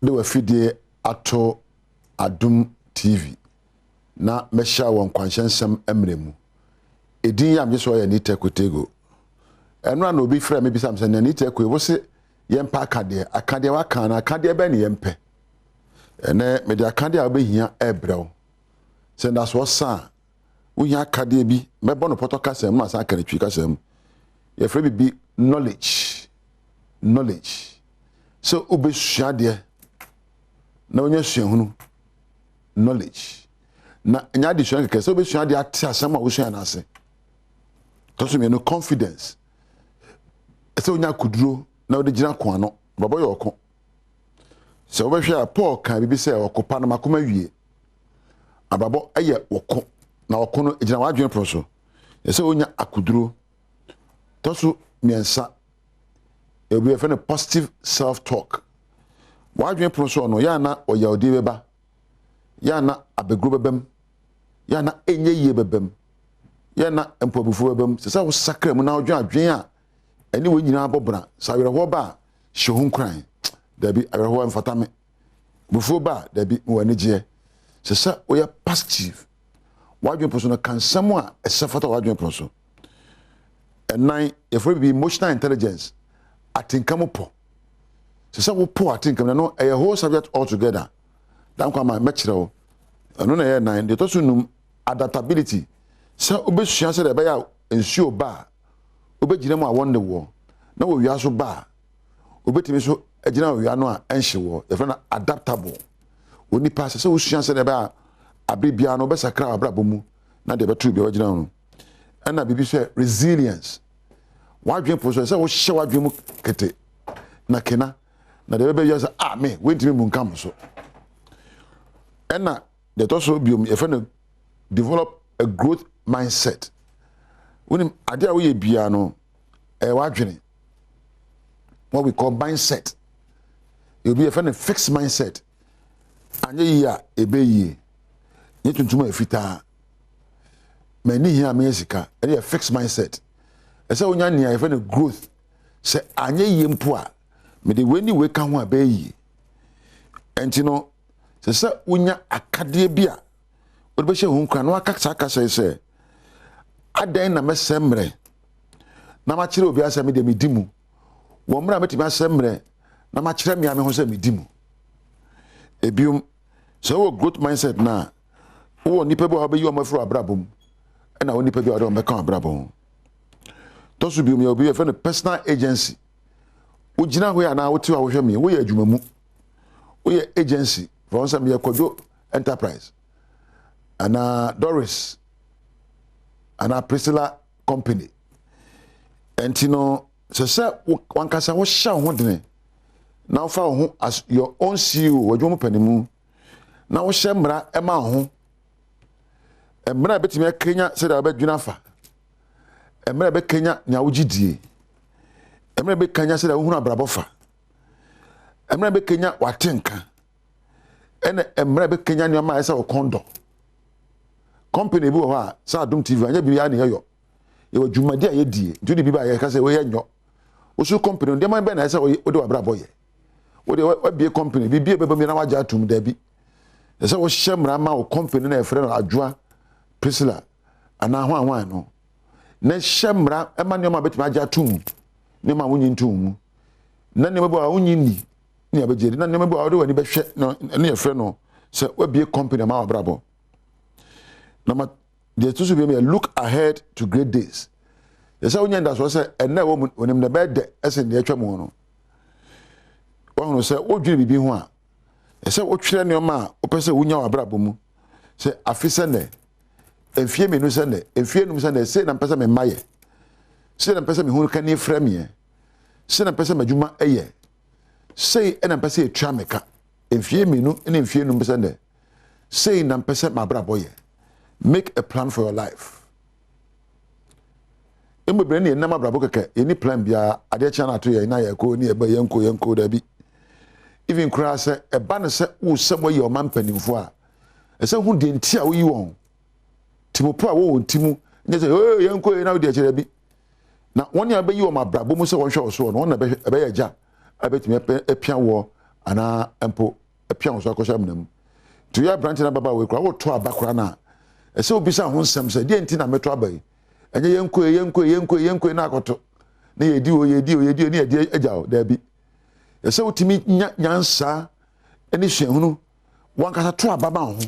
de wa fidie ato Adom TV na mesha won Nkuranhyensem emremu edin yam yeso ya ni tekotego eno na obi frɛ me bisam sɛ ni tekwe wo se yempa akade wa kan na akade be ne yempe ene me de akade a obehia ebrew sɛ nda so sa wo hia akade bi mebɔ no poto kasem na sa kanetwi kasem ye frɛ bi knowledge so obesua de na onye suahunu knowledge na nya de suan keke so obesua de ate asem a wo sua na ase to so me no confidence so onya kuduro na odi gina ko ano babo ye oko so wo hwe a Paul kan bibi se okopa na makoma wie ababo aye oko na oko no gina wadwen pro so se onya akuduro to so miensa e bi e positive self talk wadwen pro so no ya na oya odi beba ya na abegro bebem ya na enye ye bebem ya na empobufu bebem se wo sakra mu na odwen adwen a eni wo nyina abobra sawere ho ba hye kran dabi awere ho mfata me bufu ba dabi wani je se oya positive wadwen pro so no kan samu a esafata wadwen pro so enan if we be emotional intelligence atinkam po se wo po atinkam no a whole subject all together dan kwa ma mekire eno na ye nan de to so num adaptability se obesua se de be ya ensuo ba obegina mu a wonde wo na wo wia so ba obetimi so agina wo wia no a enhye wo ye na adaptable oni pass se wo sua se de be a abribia no be sakra abrabo mu na de betu bi wagina no na bibi se resilience wadwen po so se wo hye wadwen mu kete na kena na de be ya se me wentimi mu nkam so na de to so biom ye na develop a growth mindset when ade a we bia no wadwene what we call mindset you be a fixed mindset anye yi a ebeyi ni tuntuma efita mani hia me sika e fixed mindset ese onya nia e growth se anye yi mpo a me de weni we ka ho abeyi enti no se wonya akade bia wo be hye hu kran no aka se adan na mesemre na ma kire obi asem de medimu wo mra metimi asemre na ma kire me ame ho se medimu ebium so wo growth mindset na wo nipa bi obeyi o mafro abrabom na wo nipa bi o de o meka abrabom to so bium ye obi ye personal agency wo gina ho ya na wo ti wa wo hwe me wo ye adwumamu wo ye agency for some ye Kojo enterprise ana Doris ana Priscilla company entino se wankasa wo hya ho dene na wo fa ho as your own CEO wadwomu panimu na wo hye mra ema ho emra betimi akenya se da badwuna fa emra be kenya nya wo gidie emra be kenya se da wo hunu abrabo fa emra be kenya watenka ene emra be kenya ne ma esa wo kondo company bi wo ha sa Adom TV anya bi ya ne yeyo ye wadwumade a ye die ntudi bi ba ye ka se wo ye nyo wo su company ndem be na esa wo de wabrabo ye wo de wabie company bi bie bebe mi na waja atum da bi esa wo hyemra ma wo company na efre no adwoa Priscilla ana hwan no na hyemra e ma ne ma betima aja atum ne ma wonyi ntum mu na ne mebo a wonyi ni ne abejeri na ne mebo a wo de wani behwe no ne efre no se wabie company ma wabrabo na ma de tusu bi me look ahead to great days yesa wonya nda so se enne wo onim na bede ese ne atwa mu no wo hono se wodwene bibi ho a yesa wo twere ne ma wo pese wonya wabrabo mu se afise ne enfie menu se ne enfie num se ne se na pese me maye se na pese me hu ka ni frame se na pese madwuma eye se na pese etwa meka enfie menu na enfie num se ne se na pese mabrabo ye. Make a plan for your life. Emu brani enna mabrabo keke eni plan bia ade cha na to ye na ye ko ni eba yenko da bi. Even kra se eba ne se wo sebo ye o mampanimfo a ese hu de nti a wo yi won timopo a wo ntimu nye se yenko ye na wo de kire bi na woni abayi o mabrabo mu se wo hwe so no na ebe ye ja abetimi epia wo ana empo epia so akosha mnam to ya branch na baba we kra wo to abakra na ese obisa ho nsem se de enti na meto abai enye yenko na akoto na yedi na yedi agyaw da bi ese utimi nyansa eni hwehunu wankasa to ababa ho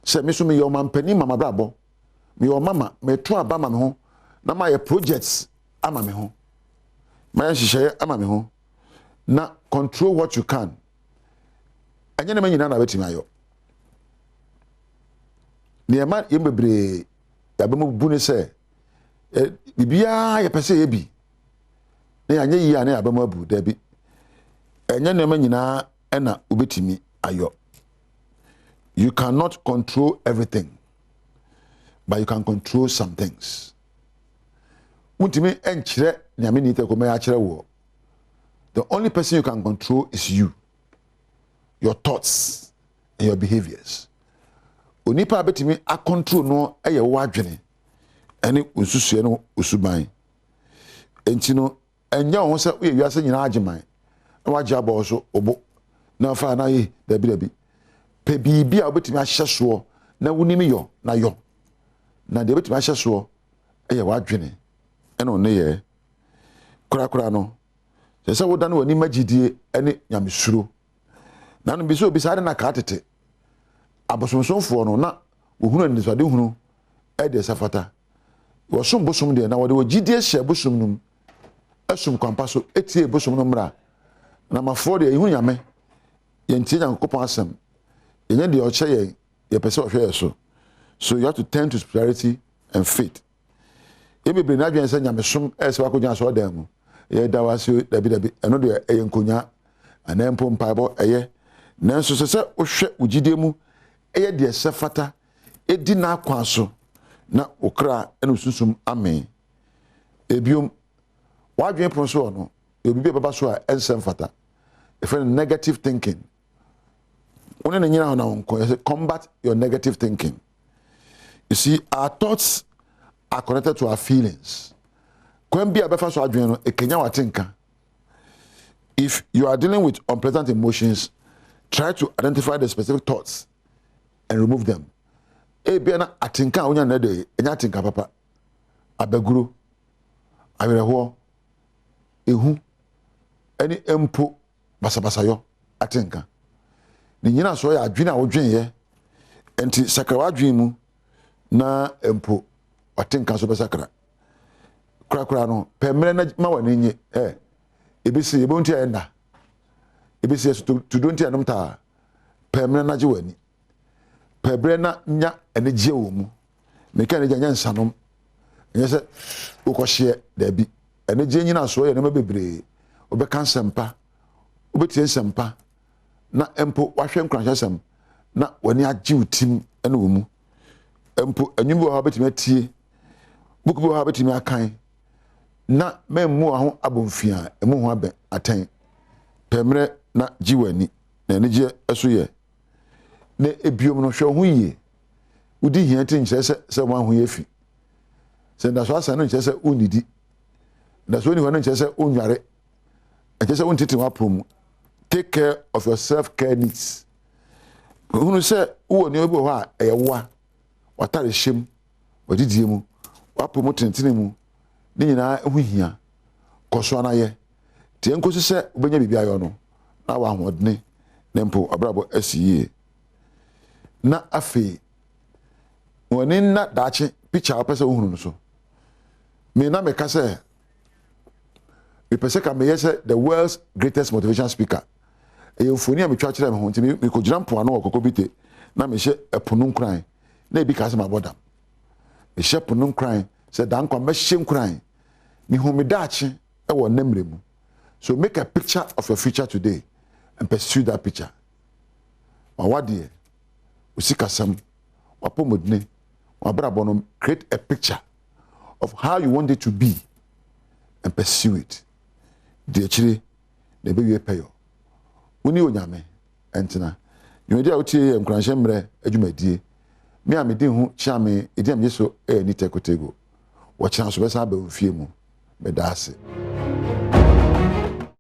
se me so me yo mampani mama brabo me yo mama me to abama me ho na ma ye projects ama me ho ma ye hihye ama me ho na control what you can enye na manyina na betimi ayo ne ma ye bebre yabemu bu ne se bibia ye pese ye bi na anye yi ane yabemu abu da bi enye na manyina na obetimi ayo. You cannot control everything, but you can control some things. Untimi enchire nyame ni te ko me achire wo. The only person you can control is you. Your thoughts and your behaviors. Onipa betimi a control no eye wo adwene. Ene ususue no usuban. Enti no enya wo se we wiase nyina ageman. Na waje abo so obo. Na fa na yi dabi. Pe bibia obetimi ahye so na wunimi yo na yo na de obetimi ahye so eye wadwene ene one ye kura no se woda no wani magidie ene nyamesuro na no bi so obisa de na ka tete abosomsomfo no na ohunu ni so de hunu e de safata wo som bosom de na wo de gidie hye bosom num asum kwampa so etie bosom no mra na mafo de ehunu nyame yentie nyankopon asem yenye de oche ye pese ohwe so you have to turn to spirituality and faith. Ye be na dwen se nyamesom ese wakonya so dan mu ye da wase dabi eno de eye nkonya anempo mpaebo eye nanso se ohwe ugide mu eye de sefata edi na akwa so na okra eno susum amen ebiom wadwen pon so no obibi baba so a ensem fata if negative thinking. Combat your negative thinking. You see, our thoughts are connected to our feelings. If you are dealing with unpleasant emotions, try to identify the specific thoughts and remove them. Ebiana atinka onya na de enya atinka papa abaguru awereho ehu eni empo basabasa yo atinka ni nyina so ya adwene a wodwen ye enti sakra wadwen mu na empo atinka so besakra kura no pemre na ma wani nye ebisi ebonti enda ebisi to donti anom ta pemre na je wani pebre na nya enegye wo mu meka ne nya nsanom enye se ukohye da bi enegye nyina so ye na bebre obeka nsempa obetie nsempa na empo wahwe nkranhyesem na wani agye utim ene wo mu empo anyumbi wo ha betime atie buku wo ha betime akan na memmu ho abomfia emu ho aben aten pemre na jiwani na enegye eso ye na ebiom no hwe ho yie udi hia tin se mo ho yefi se nda so asa no nche se unidi nda so ni ho no nche se onware nche se untiti wa promu. Take care of your self-care needs. Who say who ni obi ho a eyewa watare shem wadidie mu wa promote ntene mu ni nyina ho hia koso na ye tie nkosi se obenya bibia yo no na wa hodne nempo abrabo asiye na afi woni na dache picture apese ohunu no so me na me ka se me pese ka me yese the world's greatest motivational speaker eyofoni a me twa kire me ho nti me ko gira mpo ano okokobite na me hye epono nkran na ebi ka se mabodam me hye epono nkran se dan kwa me hye nkran me ho me dache e wo namre mu. So make a picture of your future today and pursue that picture. Wawade usikasam wapomodne wabrabono, create a picture of how you want it to be and pursue it. De chire de be peyo woni onyame entina nwedi a wotie Nkuranhyemre adwumadie me a mede hu chiame edi am yeso ni tekotego wo china so besa ba ofie mu me da ase.